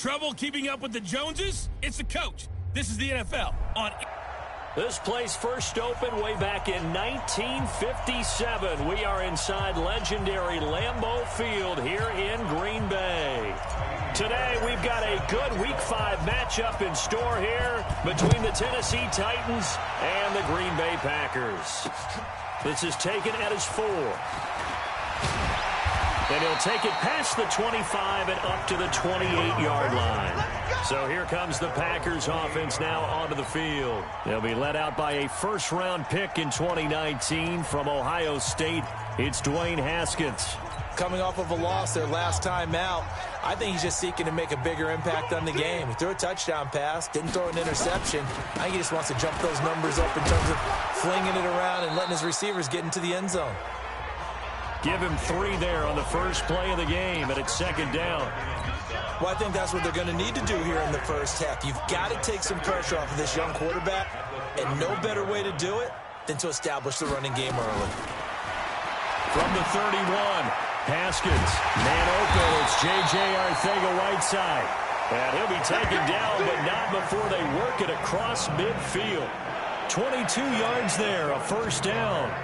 Trouble keeping up with the Joneses? It's the coach. This is the NFL on... This place first opened way back in 1957. We are inside legendary Lambeau Field here in Green Bay. Today, we've got a good Week 5 matchup in store here between the Tennessee Titans and the Green Bay Packers. This is taken at his 4. And he'll take it past the 25 and up to the 28-yard line. So here comes the Packers offense now onto the field. They'll be led out by a first-round pick in 2019 from Ohio State. It's Dwayne Haskins. Coming off of a loss their last time out, I think he's just seeking to make a bigger impact on the game. He threw a touchdown pass, didn't throw an interception. I think he just wants to jump those numbers up in terms of flinging it around and letting his receivers get into the end zone. Give him 3 there on the first play of the game, and it's second down. Well, I think that's what they're going to need to do here in the first half. You've got to take some pressure off of this young quarterback, and no better way to do it than to establish the running game early. From the 31, Haskins, man open, it's J.J. Arcega-Whiteside. And he'll be taken down, but not before they work it across midfield. 22 yards there, a first down.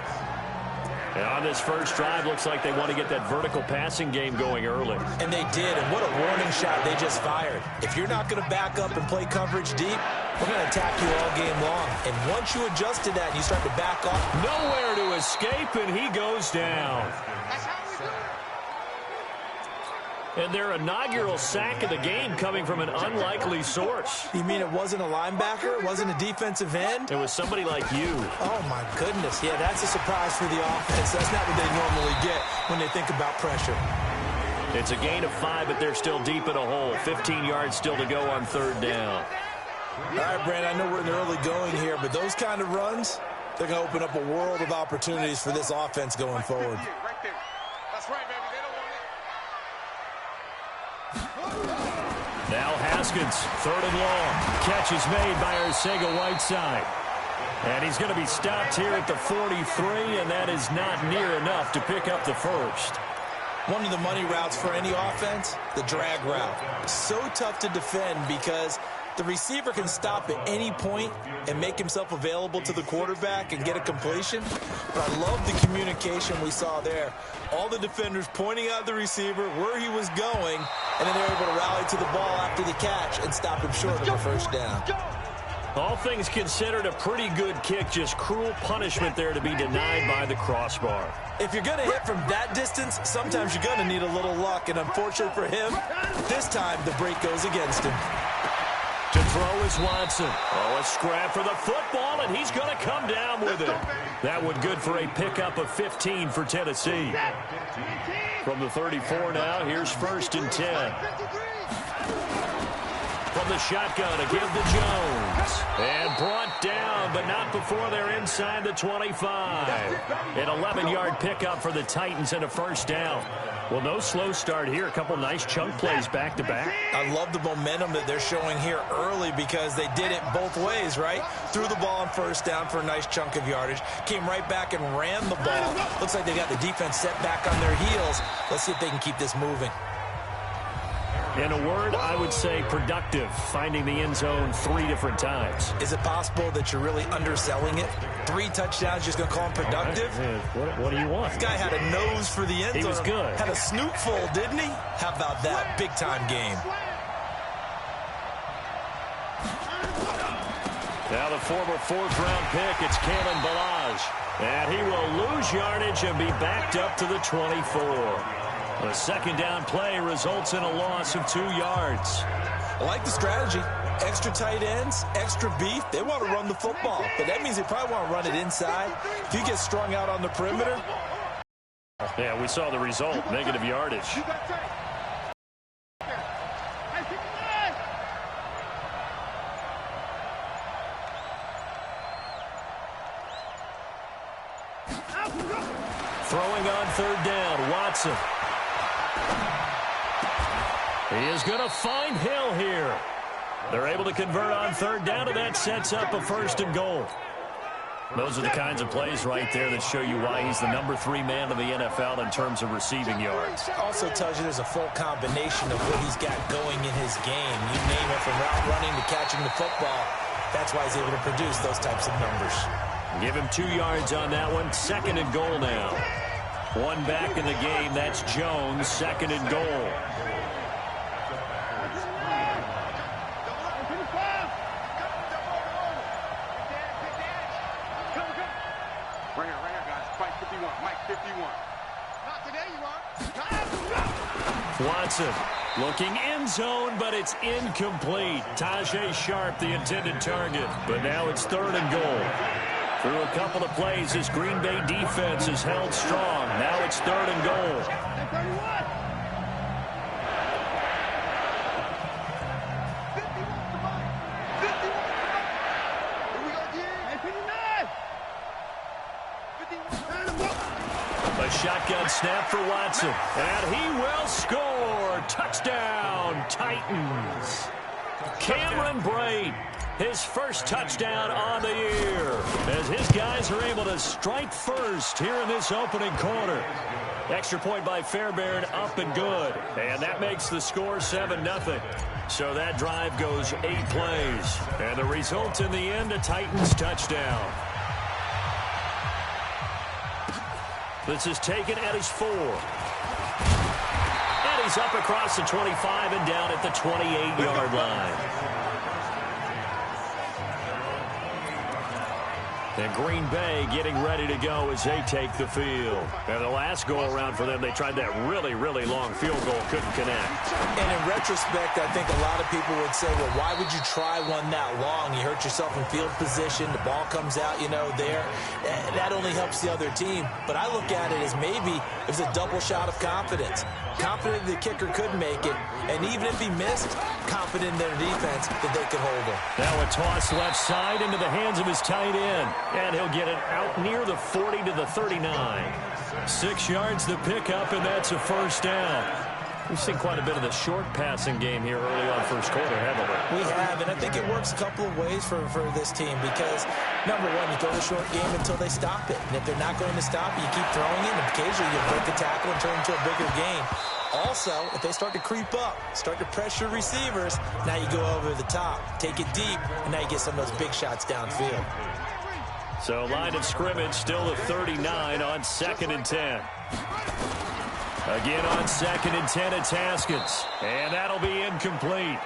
And on this first drive, looks like they want to get that vertical passing game going early. And they did, and what a warning shot they just fired. If you're not going to back up and play coverage deep, we're going to attack you all game long. And once you adjust to that and you start to back off. Nowhere to escape, and he goes down. And their inaugural sack of the game coming from an unlikely source. You mean it wasn't a linebacker? It wasn't a defensive end? It was somebody like you. Oh, my goodness. Yeah, that's a surprise for the offense. That's not what they normally get when they think about pressure. It's a gain of 5, but they're still deep in a hole. 15 yards still to go on third down. All right, Brandon, I know we're in the early going here, but those kind of runs, they're going to open up a world of opportunities for this offense going forward. Right there. That's right, baby. They don't want it. Now Haskins, 3rd and long. Catch is made by Arcega-Whiteside. And he's going to be stopped here at the 43, and that is not near enough to pick up the first. One of the money routes for any offense, the drag route. So tough to defend because the receiver can stop at any point and make himself available to the quarterback and get a completion. But I love the communication we saw there. All the defenders pointing out the receiver, where he was going, and then they're able to rally to the ball after the catch and stop him short of a first down. All things considered, a pretty good kick, just cruel punishment there to be denied by the crossbar. If you're going to hit from that distance, sometimes you're going to need a little luck, and unfortunately for him, this time the break goes against him. To throw is Watson. Oh, a scrap for the football, and he's going to come down with it. That one good for a pickup of 15 for Tennessee. From the 34 now, here's 1st and 10. From the shotgun to give to Jones. And brought down, but not before they're inside the 25. An 11-yard pickup for the Titans and a first down. Well, no slow start here. A couple nice chunk plays back-to-back. I love the momentum that they're showing here early because they did it both ways, right? Threw the ball on first down for a nice chunk of yardage. Came right back and ran the ball. Looks like they got the defense set back on their heels. Let's see if they can keep this moving. In a word, I would say productive, finding the end zone 3 different times. Is it possible that you're really underselling it? 3 touchdowns, just going to call him productive? What do you want? This guy had a nose for the end zone. He was good. Had a snoot full, didn't he? How about that? Big-time game. Now the former 4th-round pick, it's Kalen Ballage. And he will lose yardage and be backed up to the 24. The second down play results in a loss of 2 yards. I like the strategy. Extra tight ends, extra beef. They want to run the football, but that means they probably want to run it inside. If you get strung out on the perimeter. Yeah, we saw the result, negative yardage. Throwing on 3rd down, Watson. He is going to find Hill here. They're able to convert on 3rd down, and that sets up a 1st and goal. Those are the kinds of plays right there that show you why he's the #3 man in the NFL in terms of receiving yards. Also tells you there's a full combination of what he's got going in his game. You name it, from route running to catching the football. That's why he's able to produce those types of numbers. Give him 2 yards on that one. 2nd and goal now. One back in the game. That's Jones. 2nd and goal. Right here, guys. Mike 51. Mike 51. Not today, you are. Watson looking end zone, but it's incomplete. Tajay Sharp, the intended target. But now it's 3rd and goal. Through a couple of plays, this Green Bay defense is held strong. Now it's 3rd and goal. A shotgun snap for Watson. And he will score. Touchdown, Titans. Cameron Brate, his first touchdown on the year, as his guys are able to strike first here in this opening quarter. Extra point by Fairbairn, up and good. And that makes the score 7-0. So that drive goes 8 plays. And the result in the end, a Titans touchdown. This is taken at his 4. And he's up across the 25 and down at the 28-yard line. And Green Bay getting ready to go as they take the field. And the last go-around for them, they tried that really, really long field goal, couldn't connect. And in retrospect, I think a lot of people would say, well, why would you try one that long? You hurt yourself in field position. The ball comes out, there. That only helps the other team. But I look at it as maybe it was a double shot of confidence. Confident the kicker could make it. And even if he missed, confident in their defense that they could hold him. Now a toss left side into the hands of his tight end. And he'll get it out near the 40 to the 39. 6 yards the pickup, and that's a first down. We've seen quite a bit of the short passing game here early on first quarter, haven't we? We have, and I think it works a couple of ways for this team because, number one, you throw the short game until they stop it. And if they're not going to stop it, you keep throwing it, and occasionally you'll break a tackle and turn it into a bigger game. Also, if they start to creep up, start to pressure receivers, now you go over the top, take it deep, and now you get some of those big shots downfield. So line of scrimmage still the 39 on 2nd and 10. Again on 2nd and 10, it's Haskins. And that'll be incomplete.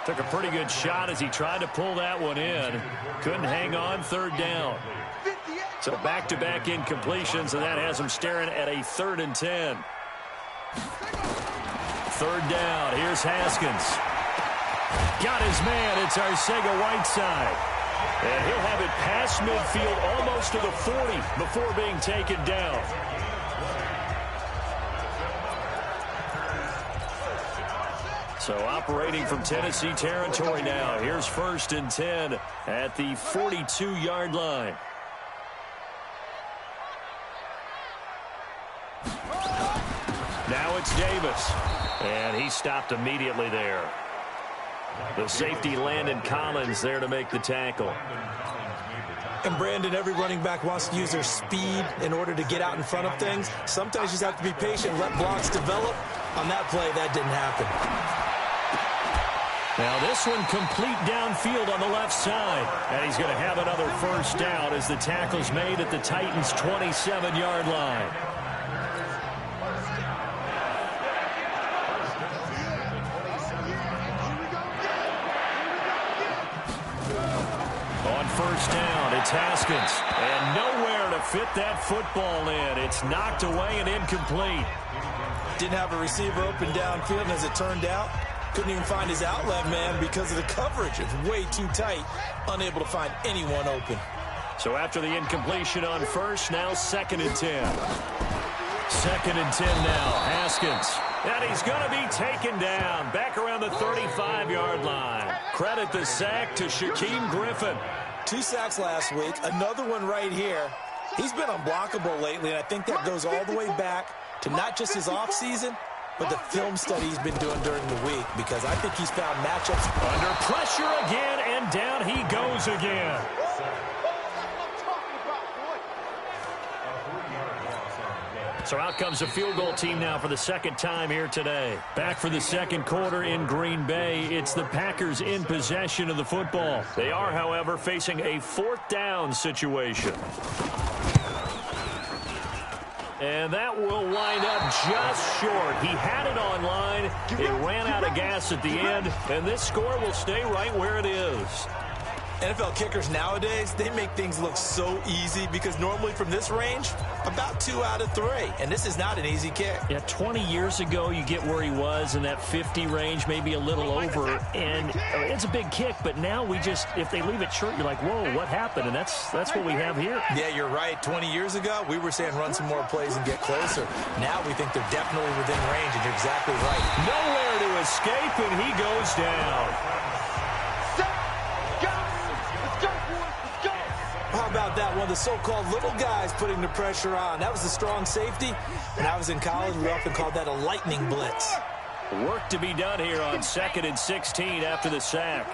Took a pretty good shot as he tried to pull that one in. Couldn't hang on, 3rd down. So back-to-back incompletions, and that has him staring at a 3rd and 10. 3rd down, here's Haskins. Got his man, it's Arcega-Whiteside. And he'll have it past midfield almost to the 40 before being taken down. So operating from Tennessee territory now. Here's 1st and 10 at the 42-yard line. Now it's Davis. And he stopped immediately there. The safety, Landon Collins, there to make the tackle. And, Brandon, every running back wants to use their speed in order to get out in front of things. Sometimes you just have to be patient, let blocks develop. On that play, that didn't happen. Now this one complete downfield on the left side. And he's going to have another first down as the tackle's made at the Titans' 27-yard line. On 1st down, it's Haskins. And nowhere to fit that football in. It's knocked away and incomplete. Didn't have a receiver open downfield, and as it turned out, couldn't even find his outlet man because of the coverage. It's way too tight. Unable to find anyone open. So after the incompletion on 1st, now 2nd and 10. 2nd and 10 now. Haskins. And he's going to be taken down. Back around the 35-yard line. Credit the sack to Shaquem Griffin. 2 sacks last week. Another one right here. He's been unblockable lately, and I think that goes all the way back to not just his offseason, but the film study he's been doing during the week, because I think he's found matchups. Under pressure again, and down he goes again. So out comes a field goal team now for the second time here today. Back for the second quarter in Green Bay. It's the Packers in possession of the football. They are, however, facing a fourth down situation. And that will wind up just short. He had it on line. It ran out of gas at the end, and this score will stay right where it is. NFL kickers nowadays, they make things look so easy because normally from this range, about 2 out of 3. And this is not an easy kick. Yeah, 20 years ago, you get where he was in that 50 range, maybe a little over. And it's a big kick, but now we just, if they leave it short, you're like, whoa, what happened? And that's what we have here. Yeah, you're right. 20 years ago, we were saying run some more plays and get closer. Now we think they're definitely within range, and you're exactly right. Nowhere to escape, and he goes down. How about that? One of the so-called little guys putting the pressure on. That was the strong safety. When I was in college, we often called that a lightning blitz. Work to be done here on 2nd and 16 after the sack.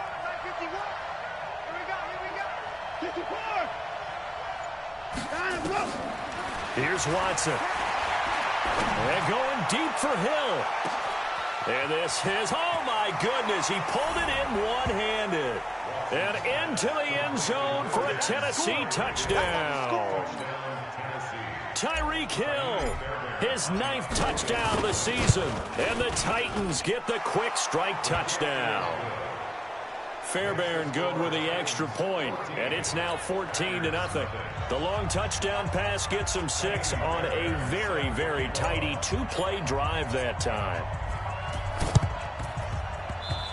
Here's Watson. And going deep for Hill. And this is, oh my goodness, he pulled it in one-handed. And into the end zone for a Tennessee touchdown. Tyreek Hill, his 9th touchdown of the season. And the Titans get the quick strike touchdown. Fairbairn good with the extra point, and it's now 14-0. The long touchdown pass gets him 6 on a very, very tidy 2-play drive that time.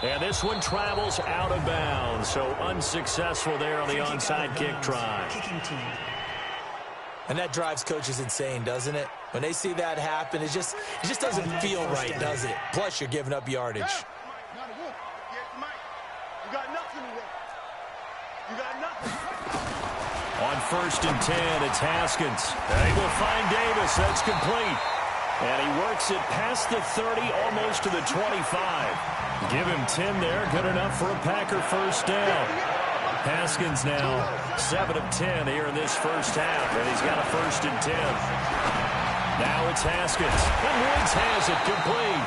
And this one travels out of bounds, so unsuccessful there on the onside kick try. And that drives coaches insane, doesn't it? When they see that happen, it just doesn't feel right, does it? Plus, you're giving up yardage. On 1st and 10, it's Haskins. They will find Davis. That's complete. And he works it past the 30, almost to the 25. Give him 10 there. Good enough for a Packer first down. Haskins now 7 of 10 here in this first half, and he's got a 1st and 10. Now it's Haskins. And Woods has it complete.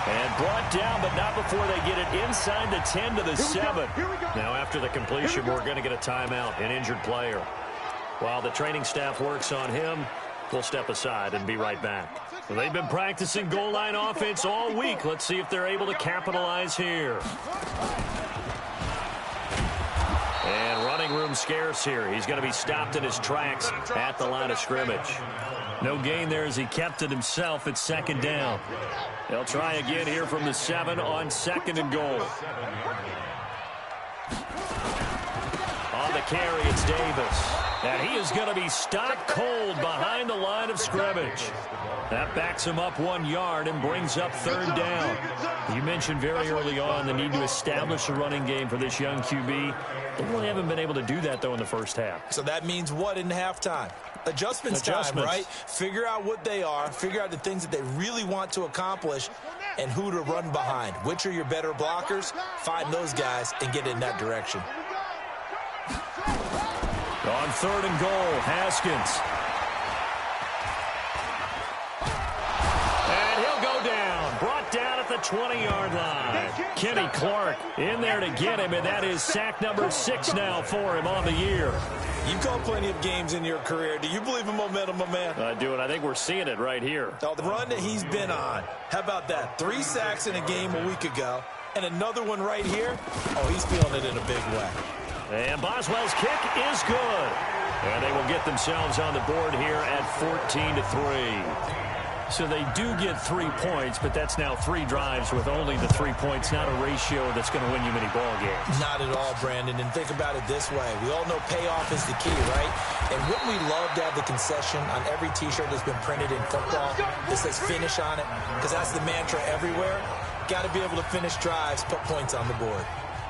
And brought down, but not before they get it inside the 10 to the 7. Now after the completion, we're going to get a timeout, an injured player. While the training staff works on him, we'll step aside and be right back. Well, they've been practicing goal line offense all week. Let's see if they're able to capitalize here. And running room scarce here. He's going to be stopped in his tracks at the line of scrimmage. No gain there as he kept it himself at 2nd down. They'll try again here from the 7 on 2nd and goal. On the carry, it's Davis. And he is going to be stopped cold behind the line of scrimmage. That backs him up 1 yard and brings up 3rd down. You mentioned very early on the need to establish a running game for this young QB. They really haven't been able to do that, though, in the first half. So that means what in halftime? Adjustments time, right? Figure out what they are, figure out the things that they really want to accomplish, and who to run behind. Which are your better blockers? Find those guys and get in that direction. On 3rd and goal, Haskins. And he'll go down. Brought down at the 20-yard line. Kenny Clark in there to get him, and that is sack number 6 now for him on the year. You've called plenty of games in your career. Do you believe in momentum, my man? I do, and I think we're seeing it right here. Oh, the run that he's been on. How about that? 3 sacks in a game a week ago, and another one right here. Oh, he's feeling it in a big way. And Boswell's kick is good. And they will get themselves on the board here at 14-3. So they do get 3 points, but that's now 3 drives with only the 3 points, not a ratio that's going to win you many ball games. Not at all, Brandon. And think about it this way. We all know payoff is the key, right? And wouldn't we love to have the concession on every T-shirt that's been printed in football that says finish on it? Because that's the mantra everywhere. Got to be able to finish drives, put points on the board.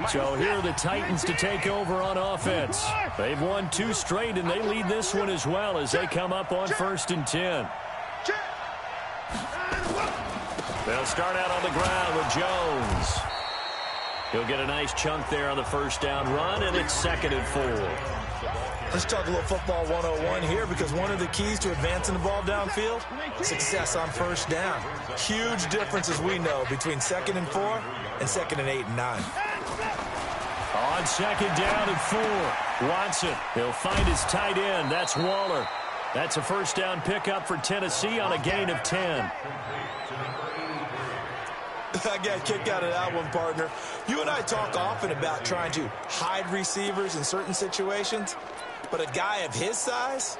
So here are the Titans to take over on offense. They've won 2 straight, and they lead this one as well as they come up on 1st and 10. They'll start out on the ground with Jones. He'll get a nice chunk there on the first down run, and it's 2nd and 4. Let's talk a little football 101 here, because one of the keys to advancing the ball downfield, success on first down. Huge difference, as we know, between 2nd and 4 and 2nd and 8 and 9. On 2nd down and 4, Watson. He'll find his tight end. That's Waller. That's a first down pickup for Tennessee on a gain of 10. I got a kick out of that one, partner. You and I talk often about trying to hide receivers in certain situations, but a guy of his size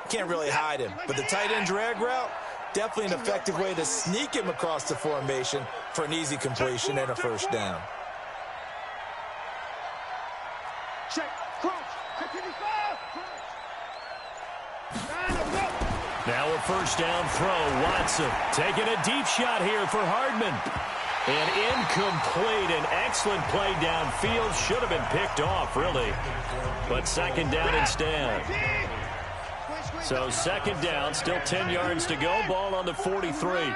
can't really hide him. But the tight end drag route, definitely an effective way to sneak him across the formation for an easy completion and a first down. Now a first down throw. Watson taking a deep shot here for Hardman. And incomplete. An excellent play downfield. Should have been picked off, really. But 2nd down instead. So 2nd down, still 10 yards to go. Ball on the 43.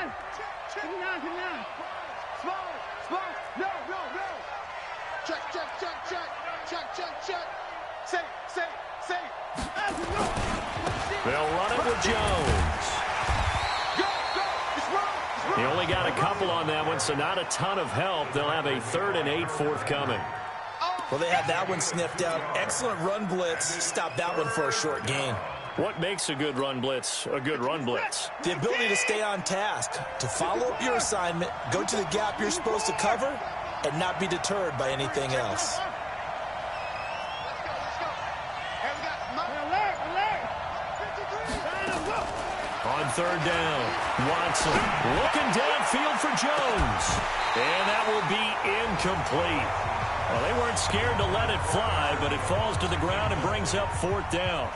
They'll run it with Jones. He only got a couple on that one, so not a ton of help. They'll have a 3rd and 8 forthcoming. Well, they had that one sniffed out. Excellent run blitz. Stopped that one for a short gain. What makes a good run blitz a good run blitz? The ability to stay on task, to follow up your assignment, go to the gap you're supposed to cover, and not be deterred by anything else. On 3rd down, Watson looking downfield for Jones. And that will be incomplete. Well, they weren't scared to let it fly, but it falls to the ground and brings up 4th down.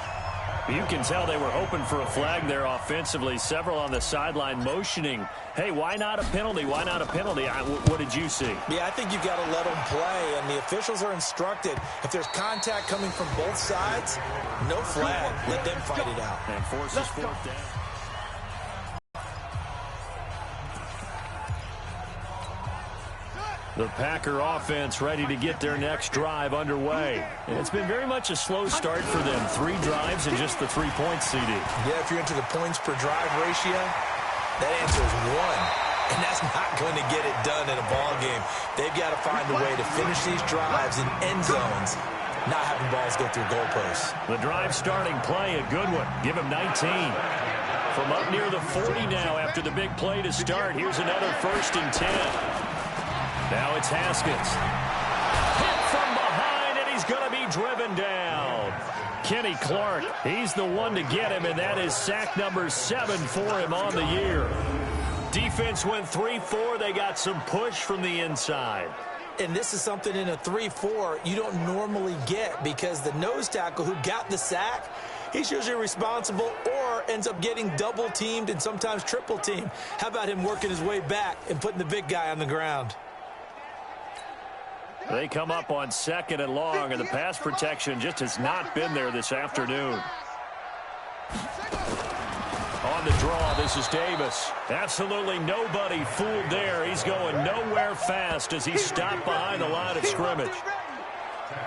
You can tell they were hoping for a flag there offensively. Several on the sideline motioning, hey, why not a penalty? Why not a penalty? What did you see? Yeah, I think you've got to let them play, and the officials are instructed, if there's contact coming from both sides, no flag. Let them fight it out. And forces 4th down. The Packer offense ready to get their next drive underway. And it's been very much a slow start for them. 3 drives and just the 3 points, CD. Yeah, if you're into the points per drive ratio, that answer is 1. And that's not going to get it done in a ball game. They've got to find a way to finish these drives in end zones, not having balls go through goalposts. The drive starting play, a good one. Give him 19. From up near the 40 now after the big play to start. Here's another 1st and 10. Now it's Haskins. Hit from behind, and he's going to be driven down. Kenny Clark, he's the one to get him, and that is sack number 7 for him on the year. Defense went 3-4. They got some push from the inside. And this is something in a 3-4 you don't normally get, because the nose tackle who got the sack, he's usually responsible or ends up getting double-teamed and sometimes triple-teamed. How about him working his way back and putting the big guy on the ground? They come up on 2nd and long, and the pass protection just has not been there this afternoon. On the draw, this is Davis. Absolutely nobody fooled there. He's going nowhere fast as he stopped behind the line of scrimmage.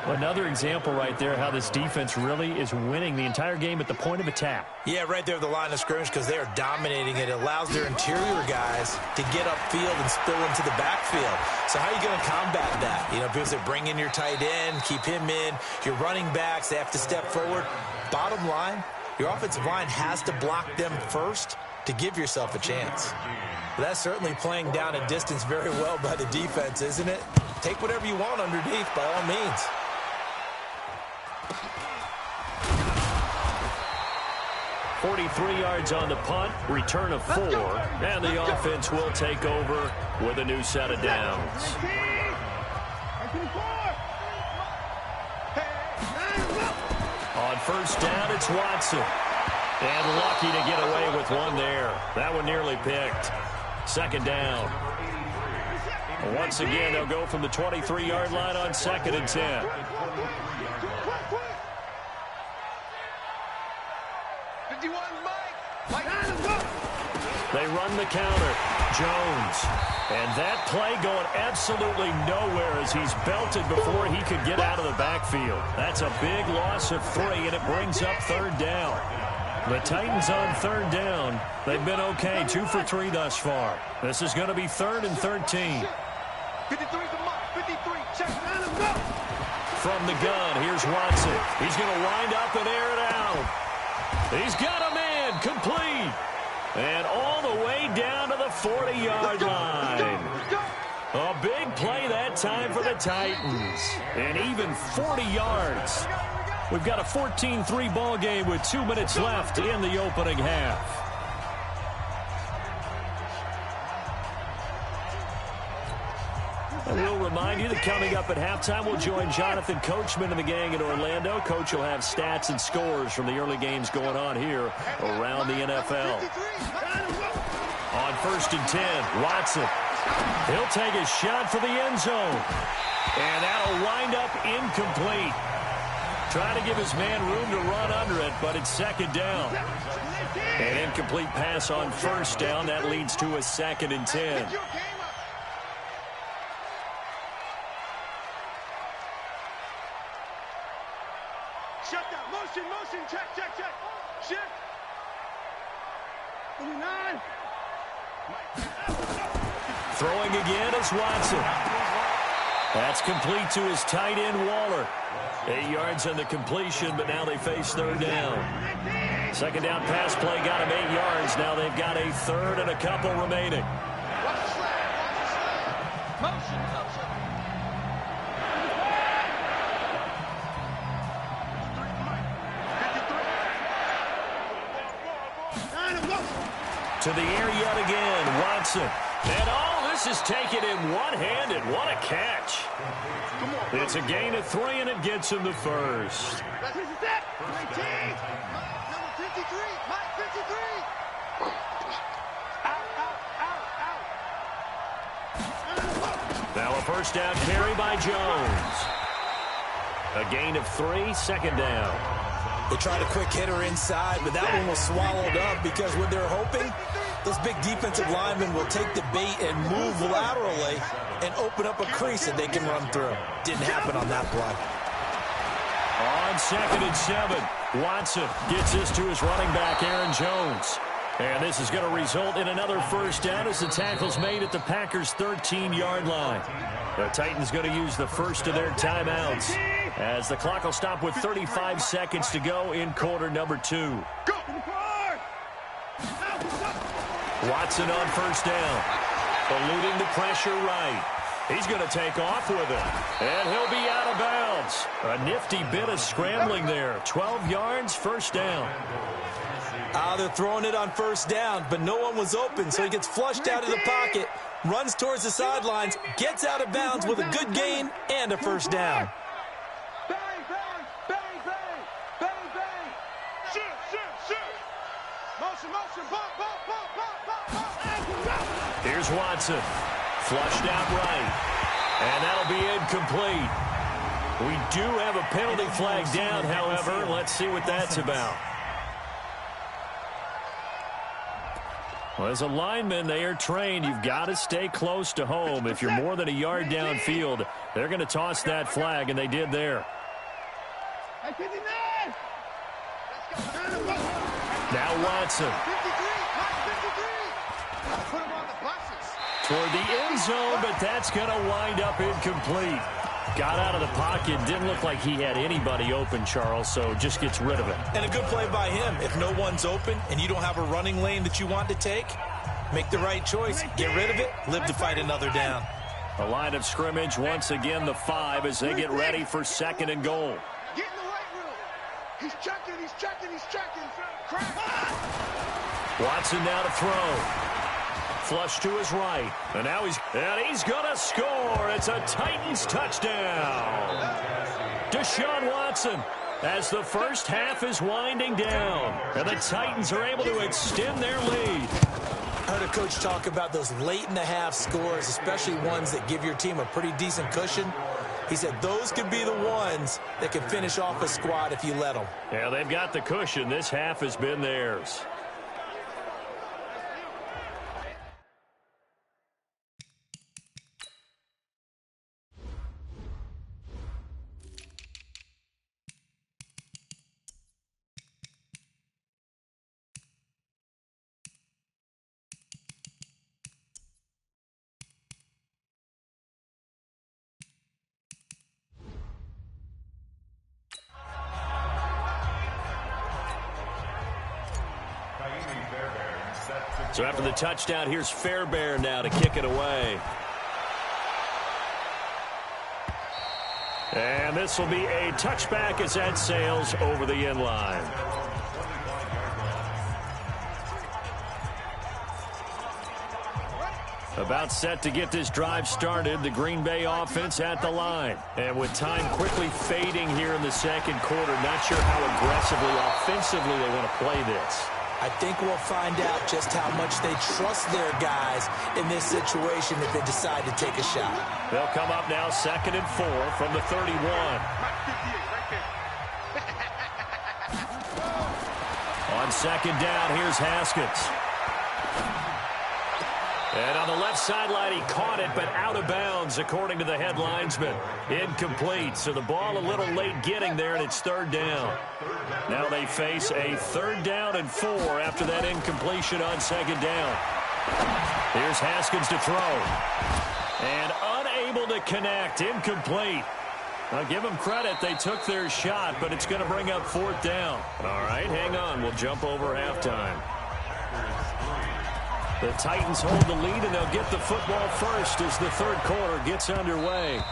Another example right there how this defense really is winning the entire game at the point of attack. Yeah, right there at the line of scrimmage, because they are dominating it. It allows their interior guys to get upfield and spill into the backfield. So how are you going to combat that? You know, because they bring in your tight end, keep him in. Your running backs, they have to step forward. Bottom line, your offensive line has to block them first to give yourself a chance. But that's certainly playing down a distance very well by the defense, isn't it? Take whatever you want underneath, by all means. .43 yards on the punt, return of 4, and the offense will take over with a new set of downs. On 1st down, it's Watson. And lucky to get away with one there. That one nearly picked. 2nd down. Once again, they'll go from the 23-yard line on 2nd and 10. They run the counter. Jones. And that play going absolutely nowhere as he's belted before he could get out of the backfield. That's a big loss of 3, and it brings up 3rd down. The Titans on 3rd down. They've been okay, 2 for 3 thus far. This is going to be 3rd and 13. 53's a mark. 53. Check. Let him go. From the gun, here's Watson. He's going to wind up and air it out. He's got a man complete. And all the way down to the 40-yard line. A big play that time for the Titans. And even 40 yards. We've got a 14-3 ball game with 2 minutes left in the opening half. And we'll remind you that coming up at halftime, we'll join Jonathan Coachman and the gang in Orlando. Coach will have stats and scores from the early games going on here around the NFL. On 1st and 10, Watson. He'll take a shot for the end zone. And that'll wind up incomplete. Trying to give his man room to run under it, but it's 2nd down. An incomplete pass on 1st down. That leads to a 2nd and 10. Shut down. Motion. Check. Shift. 29. Throwing again is Watson. That's complete to his tight end, Waller. 8 yards on the completion, but now they face 3rd down. 2nd down pass play got him 8 yards. Now they've got a 3rd and a couple remaining. Motion. To the air yet again, Watson. And this is taken in one-handed. What a catch. It's a gain of 3, and it gets him the 1st. Now a 1st down carry by Jones. A gain of 3, 2nd down. They tried a quick hitter inside, but that one was swallowed up because what they're hoping, those big defensive linemen will take the bait and move laterally and open up a crease that they can run through. Didn't happen on that play. On 2nd and 7, Watson gets this to his running back, Aaron Jones. And this is going to result in another 1st down as the tackle's made at the Packers' 13-yard line. The Titans going to use the first of their timeouts as the clock will stop with 35 seconds to go in quarter number 2. Watson on 1st down. Eluding the pressure right. He's going to take off with it. And he'll be out of bounds. A nifty bit of scrambling there. 12 yards, 1st down. They're throwing it on 1st down, but no one was open, so he gets flushed out of the pocket, runs towards the sidelines, gets out of bounds with a good gain and a 1st down. Bang, bang, bang, bang, bang, bang. Shoot. Motion, bump. Here's Watson. Flushed out right. And that'll be incomplete. We do have a penalty flag down, however. Let's see what that's about. Well, as a lineman, they are trained. You've got to stay close to home. If you're more than a yard downfield, they're going to toss that flag, and they did there. Now Watson. Toward the end zone, but that's going to wind up incomplete. Got out of the pocket. Didn't look like he had anybody open, Charles, so just gets rid of it. And a good play by him. If no one's open and you don't have a running lane that you want to take, make the right choice. Get rid of it. Live to fight another down. A line of scrimmage, once again, the 5 as they get ready for 2nd and goal. Get in the right room. He's checking. Watson now to throw. Flush to his right. And now he's going to score. It's a Titans touchdown. Deshaun Watson as the first half is winding down. And the Titans are able to extend their lead. I heard a coach talk about those late in the half scores, especially ones that give your team a pretty decent cushion. He said those could be the ones that can finish off a squad if you let them. Yeah, they've got the cushion. This half has been theirs. So after the touchdown, here's Fairbairn now to kick it away. And this will be a touchback as that sails over the end line. About set to get this drive started, the Green Bay offense at the line. And with time quickly fading here in the second quarter, not sure how aggressively, offensively they want to play this. I think we'll find out just how much they trust their guys in this situation if they decide to take a shot. They'll come up now 2nd and 4 from the 31. On 2nd down, here's Haskins. And on the left sideline, he caught it, but out of bounds, according to the head linesman. Incomplete, so the ball a little late getting there, and it's 3rd down. Now they face a 3rd down and 4 after that incompletion on 2nd down. Here's Haskins to throw. And unable to connect, incomplete. I'll give them credit. They took their shot, but it's going to bring up 4th down. All right, hang on. We'll jump over halftime. The Titans hold the lead, and they'll get the football first as the 3rd quarter gets underway.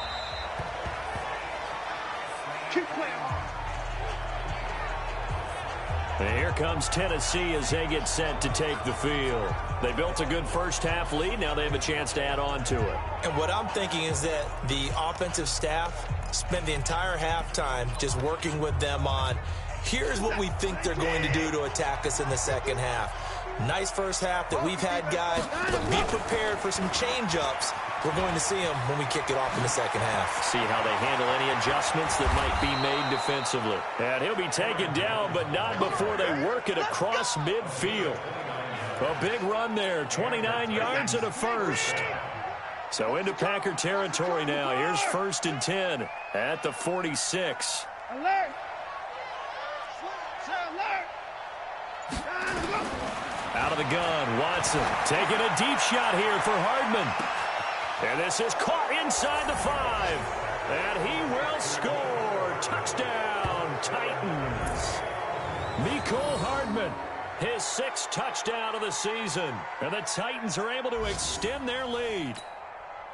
And here comes Tennessee as they get set to take the field. They built a good first-half lead. Now they have a chance to add on to it. And what I'm thinking is that the offensive staff spent the entire halftime just working with them on, here's what we think they're going to do to attack us in the second half. Nice first half that we've had, guys, but be prepared for some change-ups. We're going to see them when we kick it off in the second half. See how they handle any adjustments that might be made defensively. And he'll be taken down, but not before they work it across midfield. A big run there, 29 yards and a first. So into Packer territory now. Here's 1st and 10 at the 46. Alert! Out of the gun, Watson taking a deep shot here for Hardman. And this is caught inside the 5. And he will score. Touchdown, Titans. Mecole Hardman, his 6th touchdown of the season. And the Titans are able to extend their lead.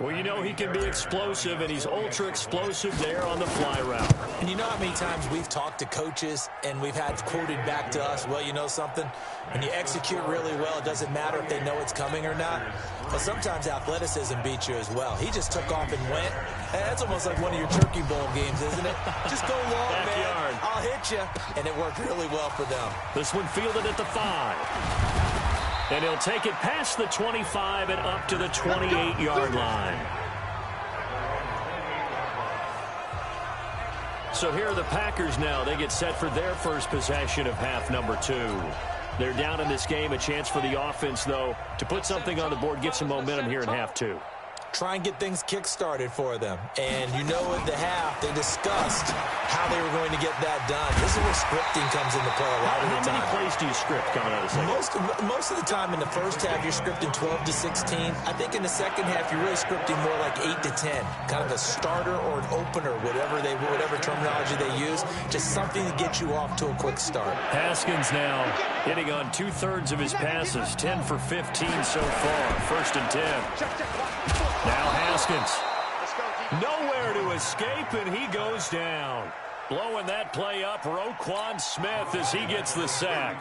Well, you know he can be explosive, and he's ultra-explosive there on the fly route. And you know how many times we've talked to coaches and we've had quoted back to us, well, you know something? When you execute really well, it doesn't matter if they know it's coming or not. But sometimes athleticism beats you as well. He just took off and went. That's almost like one of your Turkey Bowl games, isn't it? Just go long, Backyard. man. I'll hit you. And it worked really well for them. This one fielded at the 5. And he'll take it past the 25 and up to the 28-yard line. So here are the Packers now. They get set for their first possession of half number 2. They're down in this game. A chance for the offense, though, to put something on the board, get some momentum here in half 2. Try and get things kick-started for them. And you know at the half, they discussed how they were going to get that done. This is where scripting comes into play a lot of the time. How many plays do you script coming out of the second? Most of the time in the first half, you're scripting 12 to 16. I think in the second half, you're really scripting more like 8 to 10. Kind of a starter or an opener, whatever terminology they use. Just something to get you off to a quick start. Haskins now hitting on 2/3 of his passes. 10 for 15 so far. 1st and 10. Now Haskins, nowhere to escape, and he goes down. Blowing that play up, Roquan Smith as he gets the sack.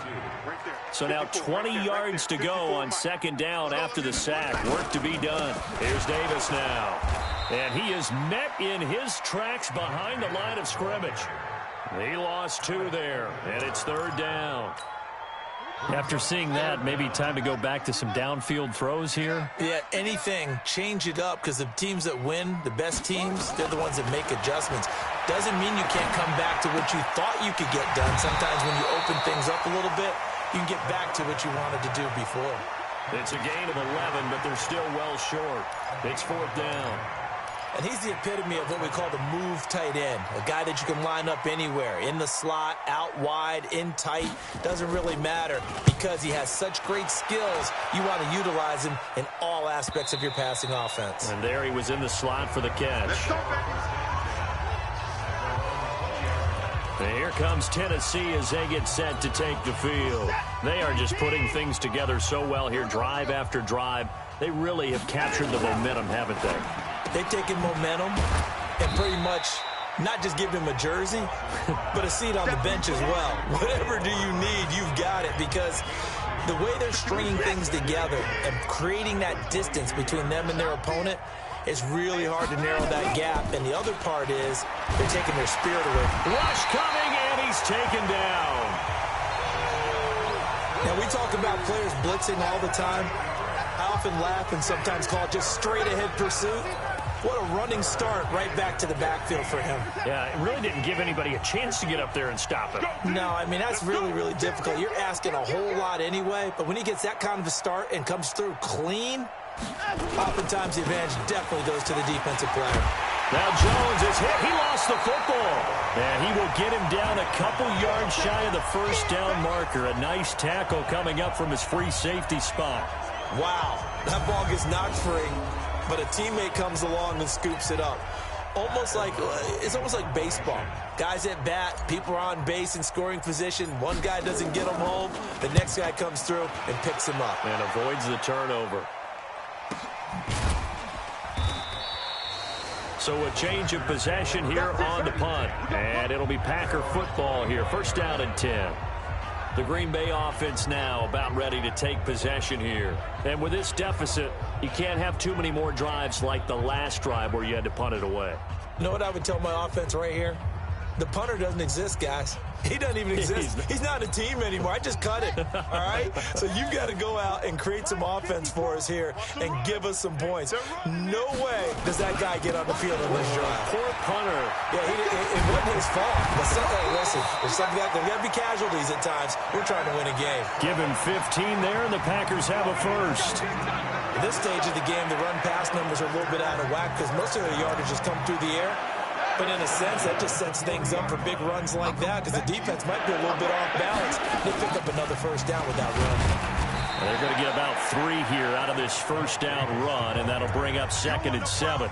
So now 20 yards to go on 2nd down after the sack. Work to be done. Here's Davis now. And he is met in his tracks behind the line of scrimmage. He lost 2 there, and it's 3rd down. After seeing that, maybe time to go back to some downfield throws here. Yeah, anything. Change it up, because the teams that win, the best teams, they're the ones that make adjustments. Doesn't mean you can't come back to what you thought you could get done. Sometimes when you open things up a little bit, you can get back to what you wanted to do before. It's a gain of 11, but they're still well short. It's 4th down. And he's the epitome of what we call the move tight end. A guy that you can line up anywhere. In the slot, out wide, in tight. Doesn't really matter because he has such great skills. You want to utilize him in all aspects of your passing offense. And there he was in the slot for the catch. And here comes Tennessee as they get set to take the field. They are just putting things together so well here, drive after drive. They really have captured the momentum, haven't they? They've taken momentum and pretty much not just give him a jersey, but a seat on the bench as well. Whatever do you need, you've got it, because the way they're stringing things together and creating that distance between them and their opponent, it's really hard to narrow that gap. And the other part is they're taking their spirit away. Rush coming, and he's taken down. Now, we talk about players blitzing all the time. I often laugh and sometimes call it just straight-ahead pursuit. What a running start right back to the backfield for him. Yeah, it really didn't give anybody a chance to get up there and stop him. No, I mean, that's really, really difficult. You're asking a whole lot anyway, but when he gets that kind of a start and comes through clean, oftentimes the advantage definitely goes to the defensive player. Now Jones is hit. He lost the football. And he will get him down a couple yards shy of the first down marker. A nice tackle coming up from his free safety spot. Wow, that ball gets knocked free, but a teammate comes along and scoops it up. It's almost like baseball. Guys at bat, people are on base in scoring position. One guy doesn't get them home. The next guy comes through and picks him up. And avoids the turnover. So a change of possession here on the punt. And it'll be Packer football here. First down and 10. The Green Bay offense now about ready to take possession here. And with this deficit, you can't have too many more drives like the last drive where you had to punt it away. You know what I would tell my offense right here? The punter doesn't exist, guys. He doesn't even exist. He's not a team anymore. I just cut it, all right? So you've got to go out and create some offense for us here and give us some points. No way does that guy get on the field on this drive. Poor punter. Yeah, it wasn't his fault. But listen, there's got to be casualties at times. We're trying to win a game. Give him 15 there, and the Packers have a first. At this stage of the game, the run-pass numbers are a little bit out of whack because most of the yardage has come through the air. But in a sense, that just sets things up for big runs like that because the defense might be a little bit off balance. They pick up another first down with that run. Well, they're going to get about 3 here out of this first down run, and that'll bring up 2nd and 7.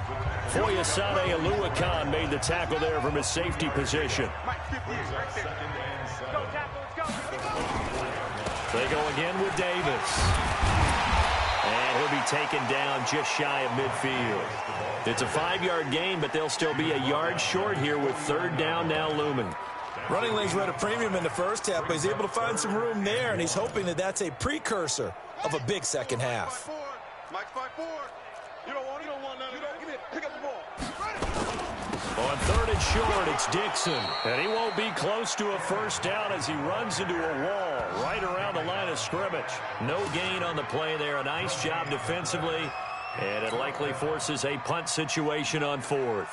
Foyesade Aluakan made the tackle there from his safety position. They go again with Davis. And he'll be taken down just shy of midfield. It's a 5-yard gain, but they'll still be a yard short here with 3rd down now looming. Running lanes were at a premium in the first half, but he's able to find some room there, and he's hoping that that's a precursor of a big second half. Mike, 5-4. You don't want none of that. Give it. Pick up the ball. On 3rd and short, it's Dixon. And he won't be close to a first down as he runs into a wall right around the line of scrimmage. No gain on the play there. A nice job defensively. And it likely forces a punt situation on 4th.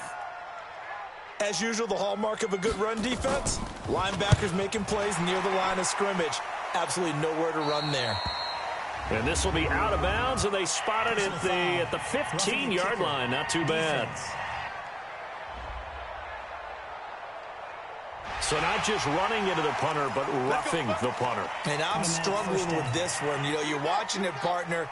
As usual, the hallmark of a good run defense, linebackers making plays near the line of scrimmage. Absolutely nowhere to run there. And this will be out of bounds, and they spot it at the 15-yard line. Not too bad. So not just running into the punter, but roughing the punter. And I'm struggling with this one. You know, you're watching it, partner.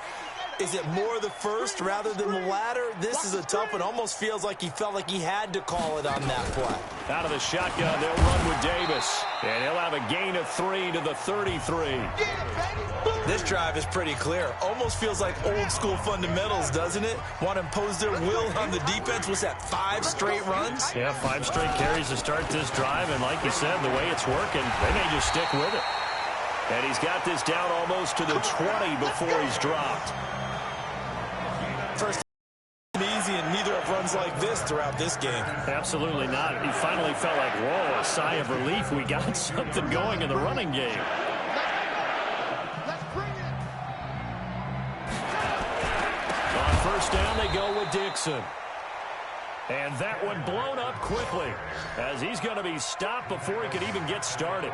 Is it more the first rather than the latter? This is a tough one. Almost feels like he felt like he had to call it on that play. Out of the shotgun, they'll run with Davis. And he'll have a gain of 3 to the 33. This drive is pretty clear. Almost feels like old school fundamentals, doesn't it? Want to impose their will on the defense. Was that 5 straight runs? Yeah, 5 straight carries to start this drive. And like you said, the way it's working, they may just stick with it. And he's got this down almost to the 20 before he's dropped. First easy, and neither have runs like this throughout this game. Absolutely not. He finally felt like, whoa, a sigh of relief. We got something going in the running game. Let's bring it. On first down, they go with Dixon. And that one blown up quickly as he's going to be stopped before he could even get started.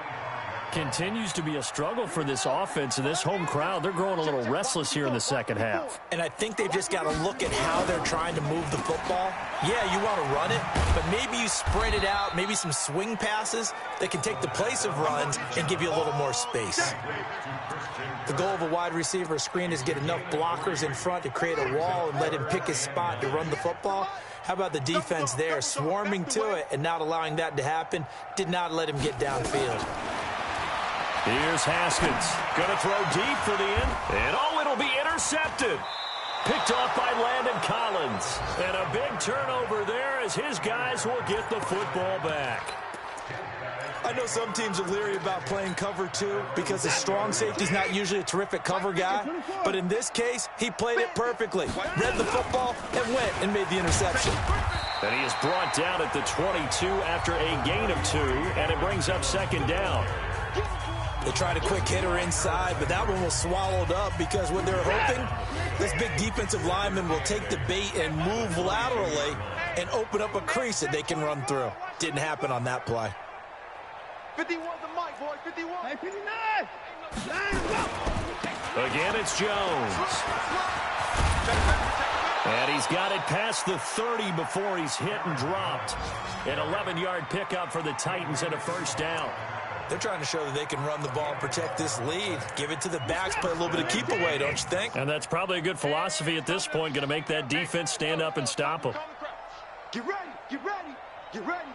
Continues to be a struggle for this offense and this home crowd. They're growing a little restless here in the second half. And I think they've just got to look at how they're trying to move the football. Yeah, you want to run it, but maybe you spread it out, maybe some swing passes that can take the place of runs and give you a little more space. The goal of a wide receiver screen is get enough blockers in front to create a wall and let him pick his spot to run the football. How about the defense there, swarming to it and not allowing that to happen? Did not let him get downfield. Here's Haskins. Going to throw deep for the end. And, oh, it'll be intercepted. Picked off by Landon Collins. And a big turnover there as his guys will get the football back. I know some teams are leery about playing cover 2 because the strong safety's not usually a terrific cover guy. But in this case, he played it perfectly. Read the football and went and made the interception. And he is brought down at the 22 after a gain of 2. And it brings up second down. They tried a quick hitter inside, but that one was swallowed up because what they're hoping, this big defensive lineman will take the bait and move laterally and open up a crease that they can run through. Didn't happen on that play. 51 the mic, boy. 51. Hey, 59. Again, it's Jones. And he's got it past the 30 before he's hit and dropped. An 11-yard pickup for the Titans and a first down. They're trying to show that they can run the ball and protect this lead. Give it to the backs, play a little bit of keep away, don't you think? And that's probably a good philosophy at this point, going to make that defense stand up and stop them. Get ready, get ready, get ready.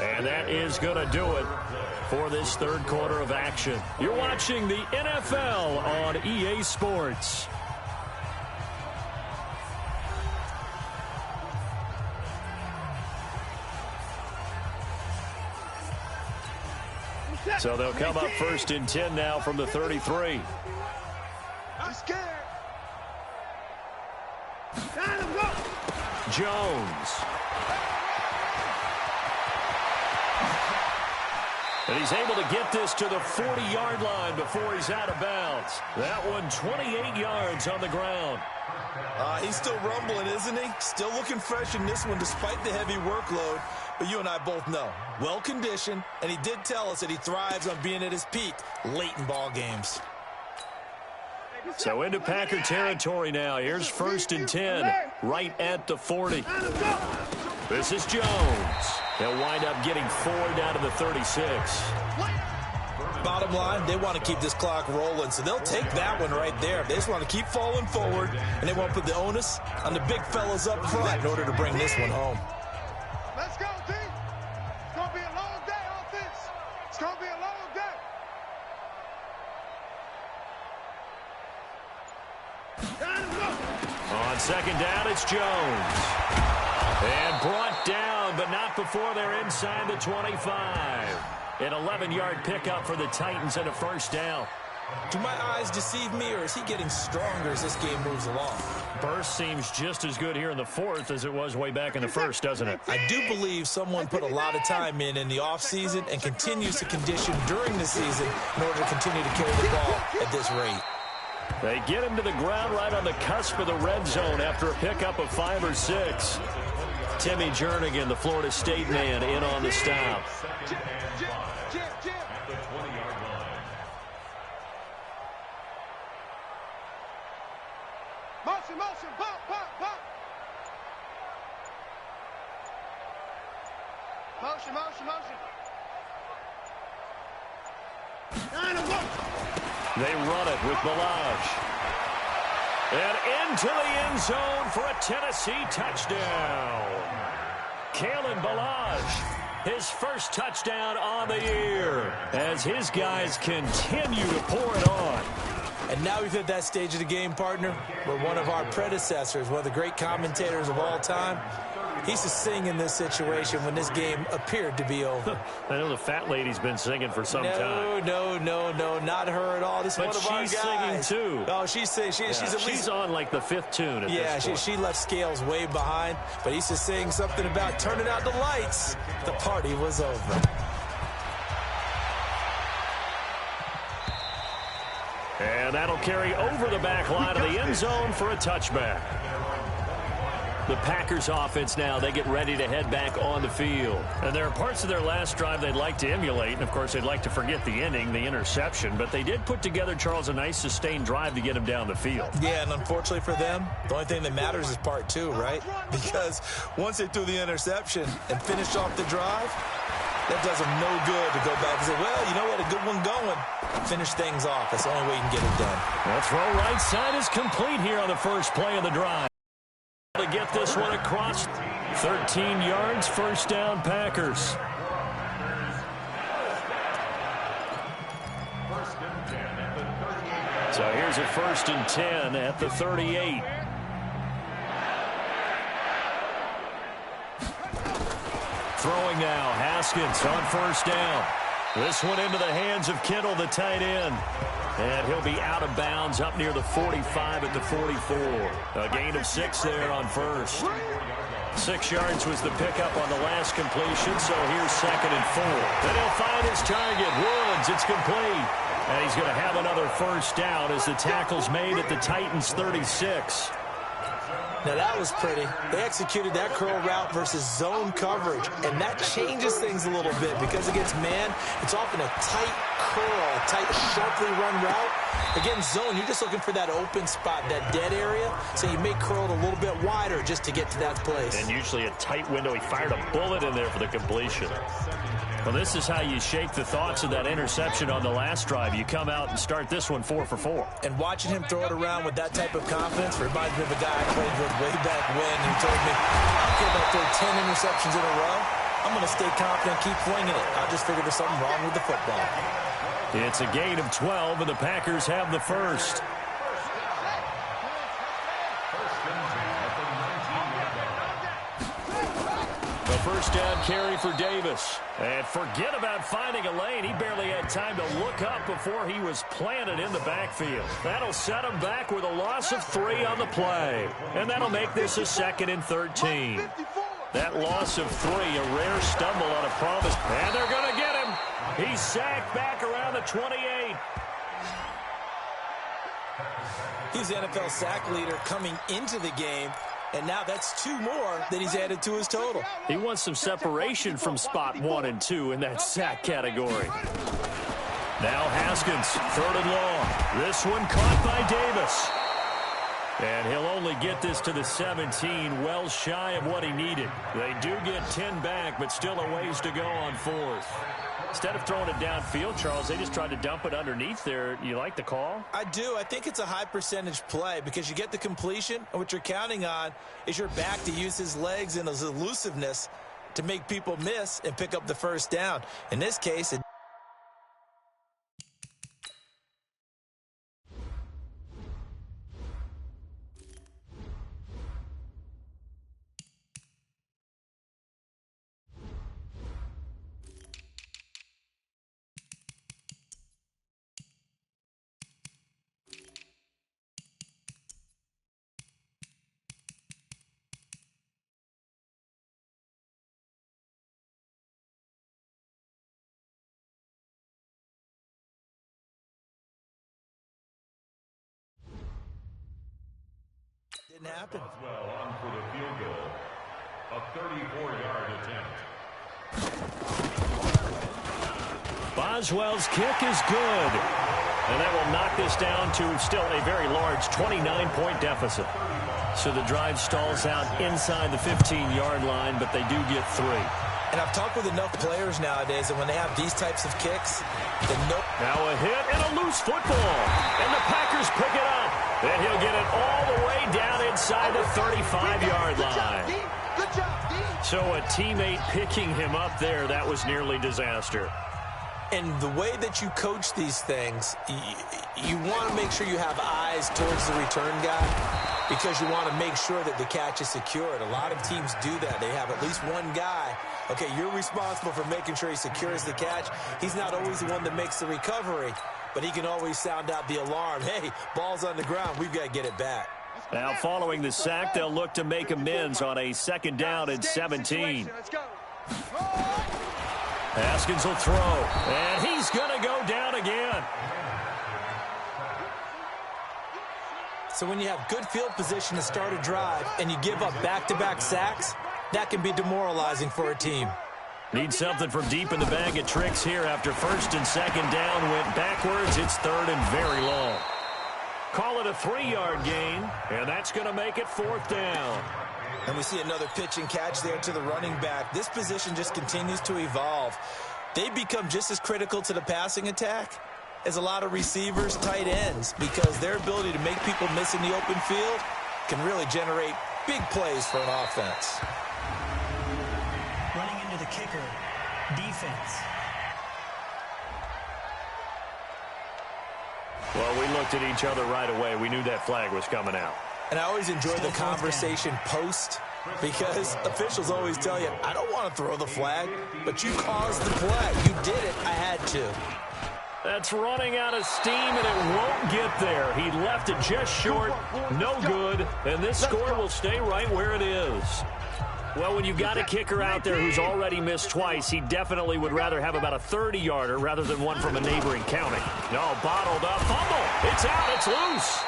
And that is going to do it for this third quarter of action. You're watching the NFL on EA Sports. So they'll come up first and 10 now from the 33. I'm scared. Jones. And he's able to get this to the 40-yard line before he's out of bounds. That one 28 yards on the ground. He's still rumbling, isn't he? Still looking fresh in this one despite the heavy workload. But you and I both know, well-conditioned, and he did tell us that he thrives on being at his peak late in ball games. So into Packer territory now. Here's first and 10, right at the 40. This is Jones. They'll wind up getting 4 down to the 36. Bottom line, they want to keep this clock rolling, so they'll take that one right there. They just want to keep falling forward, and they want to put the onus on the big fellas up front in order to bring this one home. Let's go, team. It's going to be a long day, offense. It's going to be a long day. On second down, it's Jones. And brought down, but not before they're inside the 25. An 11-yard pickup for the Titans and a first down. Do my eyes deceive me, or is he getting stronger as this game moves along? Burst seems just as good here in the fourth as it was way back in the first, doesn't it? I do believe someone put a lot of time in the offseason and continues to condition during the season in order to continue to carry the ball at this rate. They get him to the ground right on the cusp of the red zone after a pickup of 5 or 6. Timmy Jernigan, the Florida State man, in on the stop. Motion, motion, pop, pop, pop. Motion, motion, motion. They run it with Balaj. And into the end zone for a Tennessee touchdown. Kalen Balaj, his first touchdown on the year, as his guys continue to pour it on. And now we've hit that stage of the game, partner, where one of our predecessors, one of the great commentators of all time, he's to sing in this situation when this game appeared to be over. I know the fat lady's been singing for some time. No, not her at all. This is one of our guys. But she's singing, too. Oh, she's singing. She's on, like, the 5th tune at this point. She left Scales way behind, but he's just saying something about turning out the lights. The party was over. And that'll carry over the back line of the end zone for a touchback. The Packers offense now, they get ready to head back on the field. And there are parts of their last drive they'd like to emulate. And, of course, they'd like to forget the ending, the interception. But they did put together, Charles, a nice sustained drive to get them down the field. Yeah, and unfortunately for them, the only thing that matters is part two, right? Because once they threw the interception and finished off the drive, that does them no good to go back and say, well, you know what, a good one going. Finish things off. That's the only way you can get it done. The throw right side is complete here on the first play of the drive. To get this one across 13 yards, first down Packers. So here's a 1st and 10 at the 38. Throwing now, Haskins on 1st down. This one into the hands of Kittle, the tight end. And he'll be out of bounds up near the 45 at the 44. A gain of 6 there on 1st. 6 yards was the pickup on the last completion, so here's 2nd and 4. Then he'll find his target, Woods. It's complete. And he's going to have another 1st down as the tackle's made at the Titans' 36. Now, that was pretty. They executed that curl route versus zone coverage, and that changes things a little bit because against man, it's often a tight curl, a tight, sharply run route. Against zone, you're just looking for that open spot, that dead area, so you may curl it a little bit wider just to get to that place. And usually a tight window. He fired a bullet in there for the completion. Well, this is how you shake the thoughts of that interception on the last drive. You come out and start this one 4 for 4. And watching him throw it around with that type of confidence reminds me of a guy I played with way back when who told me, I don't care if I throw 10 interceptions in a row. I'm going to stay confident, keep flinging it. I just figured there's something wrong with the football. It's a gain of 12, and the Packers have the 1st. The 1st down carry for Davis. And forget about finding a lane. He barely had time to look up before he was planted in the backfield. That'll set him back with a loss of 3 on the play. And that'll make this a 2nd and 13. That loss of 3, a rare stumble on a promise. And they're going to get him. He's sacked back around the 28. He's the NFL sack leader coming into the game. And now that's 2 more that he's added to his total. He wants some separation from spot 1 and 2 in that sack category. Now Haskins, 3rd and long. This one caught by Davis. And he'll only get this to the 17, well shy of what he needed. They do get 10 back, but still a ways to go on 4th. Instead of throwing it downfield, Charles, they just tried to dump it underneath there. You like the call? I do. I think it's a high percentage play because you get the completion, and what you're counting on is your back to use his legs and his elusiveness to make people miss and pick up the 1st down. In this case, it didn't happen. Well on for the field goal. A 34-yard attempt. Boswell's kick is good. And that will knock this down to still a very large 29-point deficit. So the drive stalls out inside the 15-yard line, but they do get 3. And I've talked with enough players nowadays that when they have these types of kicks, now a hit and a loose football. And the Packers pick it up. And he'll get it all the way down inside the 35-yard line. So a teammate picking him up there, that was nearly disaster. And the way that you coach these things, you want to make sure you have eyes towards the return guy because you want to make sure that the catch is secured. A lot of teams do that. They have at least one guy. Okay, you're responsible for making sure he secures the catch. He's not always the one that makes the recovery, but he can always sound out the alarm. Hey, ball's on the ground. We've got to get it back. Now, following the sack, they'll look to make amends on a 2nd down and 17. Haskins will throw, and he's going to go down again. So when you have good field position to start a drive and you give up back-to-back sacks, that can be demoralizing for a team. Need something from deep in the bag of tricks here after first and second down went backwards. It's third and very long. Call it a 3-yard gain, and that's going to make it fourth down. And we see another pitch and catch there to the running back. This position just continues to evolve. They become just as critical to the passing attack as a lot of receivers, tight ends, because their ability to make people miss in the open field can really generate big plays for an offense. Running into the kicker, defense. Well, we looked at each other right away. We knew that flag was coming out. And I always enjoy the conversation post, because officials always tell you, I don't want to throw the flag, but you caused the play. You did it. I had to. That's running out of steam, and it won't get there. He left it just short, no good, and this score will stay right where it is. Well, when you've got a kicker out there who's already missed twice, he definitely would rather have about a 30-yarder rather than one from a neighboring county. No, bottled up, fumble. It's out, it's loose.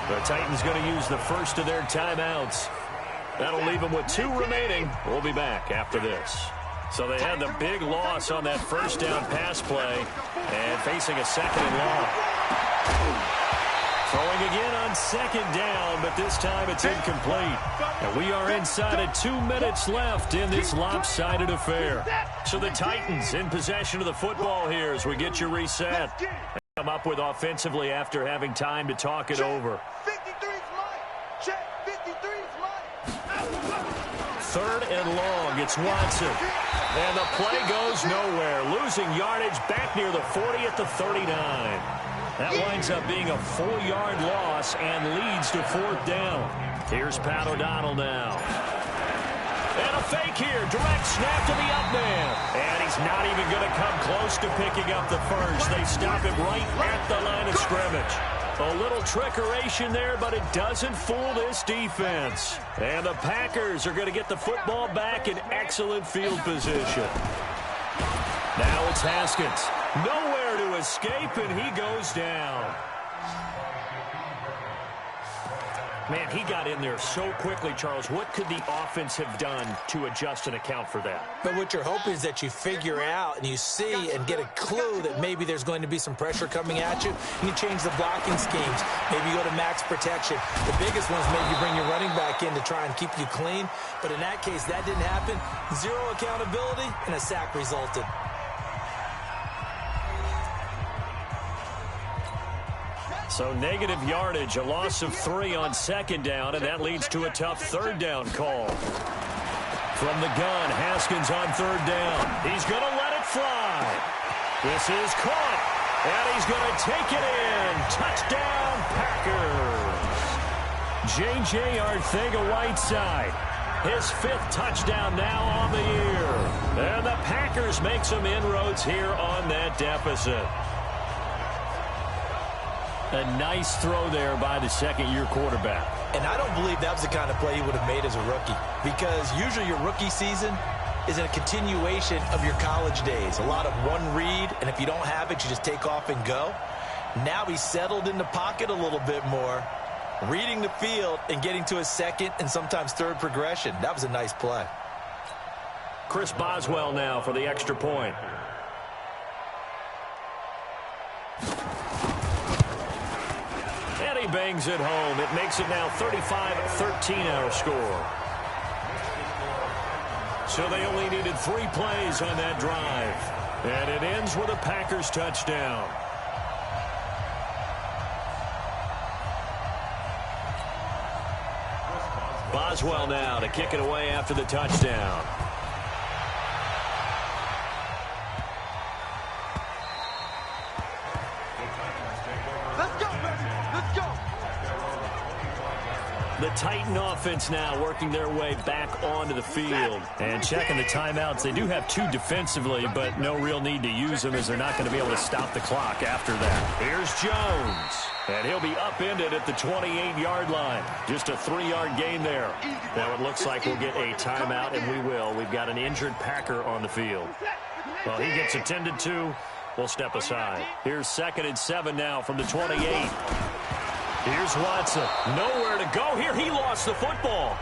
The Titans going to use the first of their timeouts. That'll leave them with 2 remaining. We'll be back after this. So they had the big loss on that first down pass play and facing a second and long. Throwing again on second down, but this time it's incomplete. And we are inside of 2 minutes left in this lopsided affair. So the Titans in possession of the football here as we get you reset. Come up with offensively after having time to talk it over. 53's mine. Check. 53's mine. Third and long. It's Watson. And the play goes nowhere. Losing yardage back near the 40 at the 39. That winds up being a 4-yard loss and leads to fourth down. Here's Pat O'Donnell now. And a fake here. Direct snap to the up man. And he's not even going to come close to picking up the first. They stop him right at the line of scrimmage. A little trickeration there, but it doesn't fool this defense. And the Packers are going to get the football back in excellent field position. Now it's Haskins. Nowhere to escape, and he goes down. Man, he got in there so quickly, Charles. What could the offense have done to adjust and account for that? But what you're hoping is that you figure out and you see and get a clue that maybe there's going to be some pressure coming at you, and you change the blocking schemes. Maybe you go to max protection. The biggest one is maybe you bring your running back in to try and keep you clean. But in that case, that didn't happen. 0 accountability, and a sack resulted. So negative yardage, a loss of 3 on second down, and that leads to a tough third down call. From the gun, Haskins on third down. He's going to let it fly. This is caught, and he's going to take it in. Touchdown, Packers. J.J. Arcega-Whiteside. His 5th touchdown now on the year. And the Packers make some inroads here on that deficit. A nice throw there by the second-year quarterback. And I don't believe that was the kind of play he would have made as a rookie, because usually your rookie season is a continuation of your college days. A lot of one read, and if you don't have it, you just take off and go. Now he's settled in the pocket a little bit more, reading the field and getting to his second and sometimes third progression. That was a nice play. Chris Boswell now for the extra point. And he bangs it home. It makes it now 35-13 our score. So they only needed 3 plays on that drive. And it ends with a Packers touchdown. Boswell now to kick it away after the touchdown. The Titan offense now working their way back onto the field. And checking the timeouts. They do have 2 defensively, but no real need to use them as they're not going to be able to stop the clock after that. Here's Jones. And he'll be upended at the 28-yard line. Just a 3-yard gain there. Now it looks like we'll get a timeout, and we will. We've got an injured Packer on the field. Well, he gets attended to. We'll step aside. Here's 2nd and 7 now from the 28. Here's Watson. Nowhere to go here. He lost the football.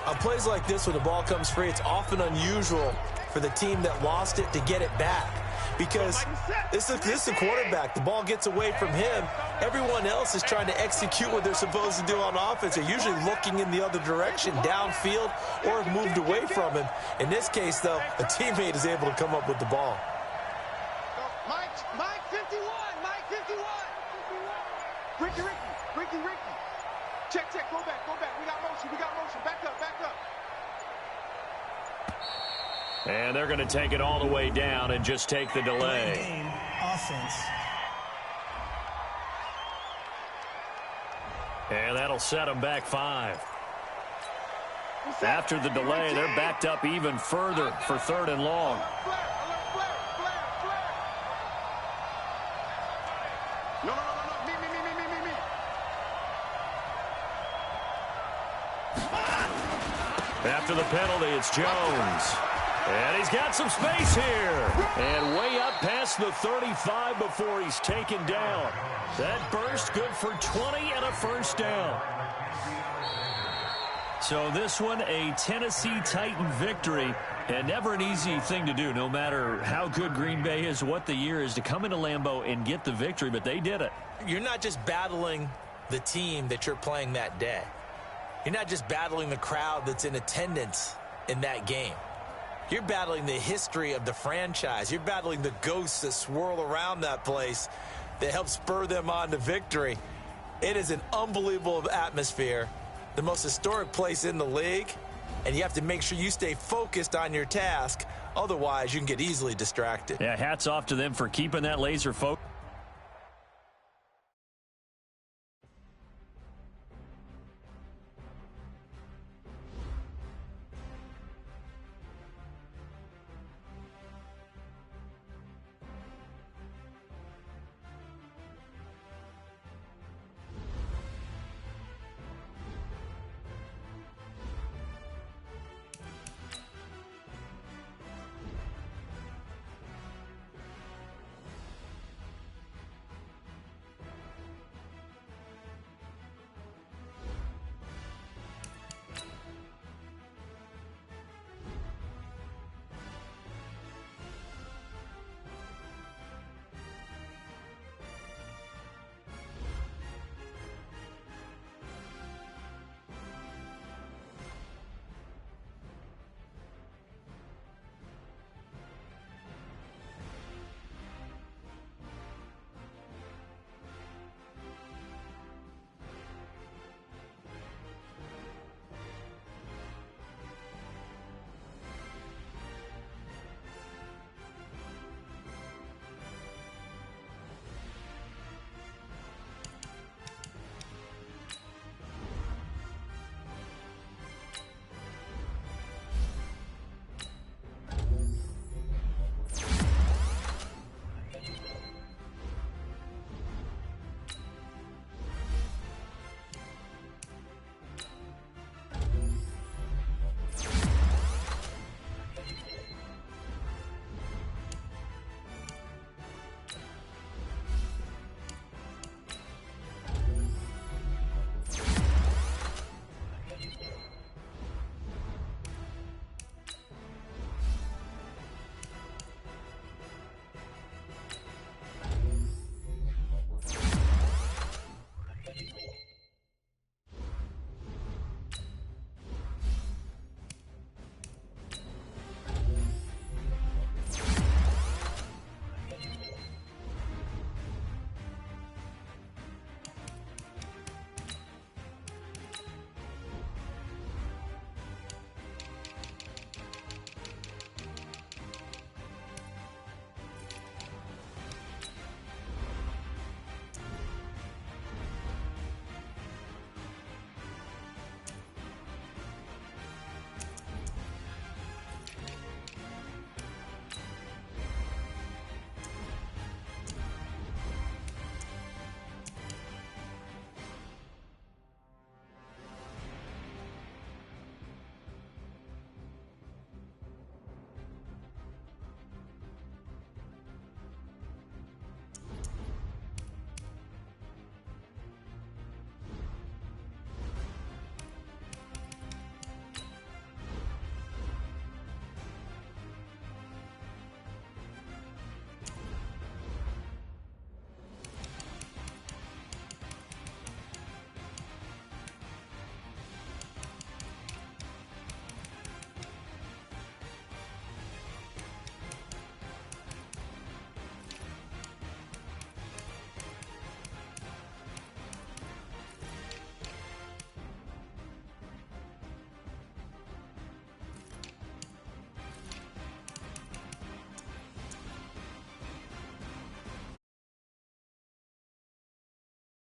On plays like this, when the ball comes free, it's often unusual for the team that lost it to get it back. Because this is the quarterback. The ball gets away from him. Everyone else is trying to execute what they're supposed to do on offense. They're usually looking in the other direction, downfield, or have moved away from him. In this case, though, a teammate is able to come up with the ball. Mike 51, Mike 51. Ricky. Check, go back. We got motion. Back up. And they're going to take it all the way down and just take the delay. Game offense. And that'll set them back 5. After the delay, they're backed up even further for 3rd and long. Flare. No. Me. After the penalty, it's Jones. And he's got some space here. And way up past the 35 before he's taken down. That burst good for 20 and a first down. So this one, a Tennessee Titan victory. And never an easy thing to do, no matter how good Green Bay is, what the year is, to come into Lambeau and get the victory. But they did it. You're not just battling the team that you're playing that day. You're not just battling the crowd that's in attendance in that game. You're battling the history of the franchise. You're battling the ghosts that swirl around that place that help spur them on to victory. It is an unbelievable atmosphere, the most historic place in the league, and you have to make sure you stay focused on your task. Otherwise, you can get easily distracted. Yeah, hats off to them for keeping that laser focus.